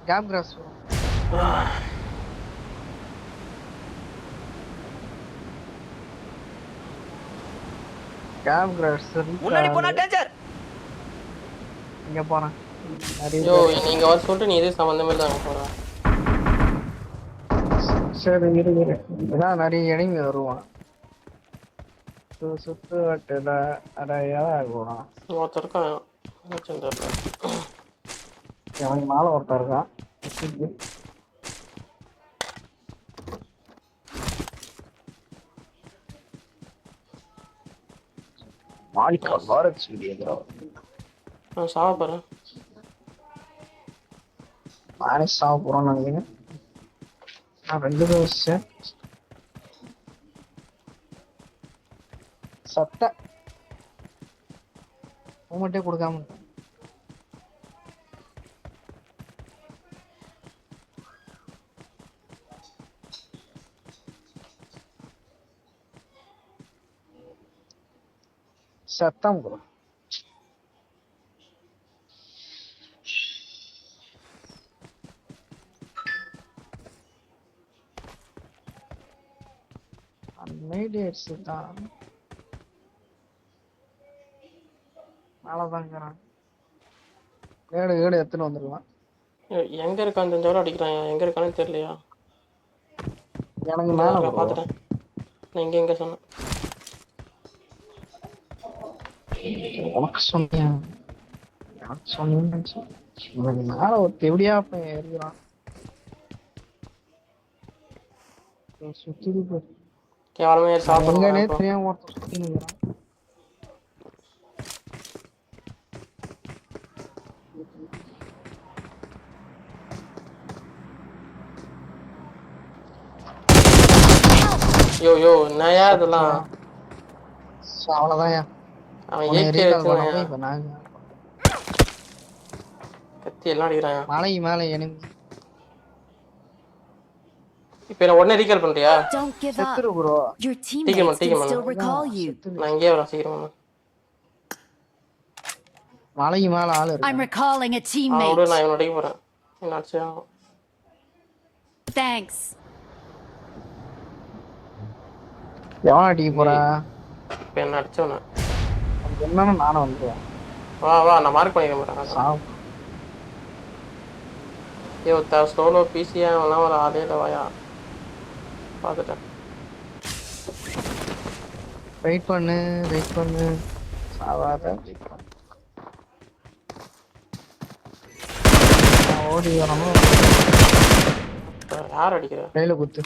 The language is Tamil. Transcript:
கேப் கிராஸ் வரும். கேப் கிராஸ் முன்னாடி போனா டேஞ்சர். இங்க போறேன். யோ நீங்க வர சொல்லிட்டு நீ எது சம்பந்தமே இல்லாம போற. சரி இரு இரு. இதான் நிறைய எனிமி வருவான். சுத்து வட்டுல அடையா போறான். ஒருத்தர் இருக்கான். அவன் மேல ஒருத்தர் இருக்கான். மாலிகா பாரத் வீடியோ. நான் சாவ போறேன். நானே சாவ போறேன்னு நினைக்கிறேன். நான் 2 தோசை சத்த மூமெண்டே கொடுக்காம சத்தம் ப்ரோ. அன்மைடேட்ஸ் தான் மேலதாங்கிறான். ஏடு எத்தனை வந்துருவான். எங்க இருக்கான்னு தெரிஞ்சவரை அடிக்கிறான். எங்க இருக்கானு தெரியலையா? எனக்கு மேல பாத்துட்டேன். நான் எங்க சொன்னேன். உனக்கு சொன்னேன். எனக்கு சொன்னேன். மேல ஒருத்த எப்படியா இருக்கிறான். சுத்தி கேவலமே எங்கனே தெரியாம ஒருத்தன் சுத்தி நிற்கிறான். யோ என்னயா இதெல்லாம்? அவ்வளவுதான். அவன் ஏகே வச்சான். கத்தி எல்லாம் அடிக்கிறான். மலை மேல எனிமி. இப்போ என்ன உடனே ரீகால் பண்றியா? செத்துரு ப்ரோ. நான் இங்கே வரேன் சீக்கிரமா. மலை மேல ஆளு இருக்கு. I'm recalling a teammate. நான் இவனை அடிக்க போறேன். என்ன ஆச்சு? Thanks. எவன் அடிக்க போறா? இப்போ என்ன அடிச்சவன? என்னன்னு நானும் வந்துடுவேன். வா நான் மார்க் பண்ணிக்கிறேன். ஐயோ ஸ்லோலோ பிசியா அவெல்லாம் ஒரு ஆளே இல்லை. வாயா பார்த்துட்டேன். வெயிட் பண்ணு சாவாத. ஓடி வரணும். யார் அடிக்கிற? கையில குத்து.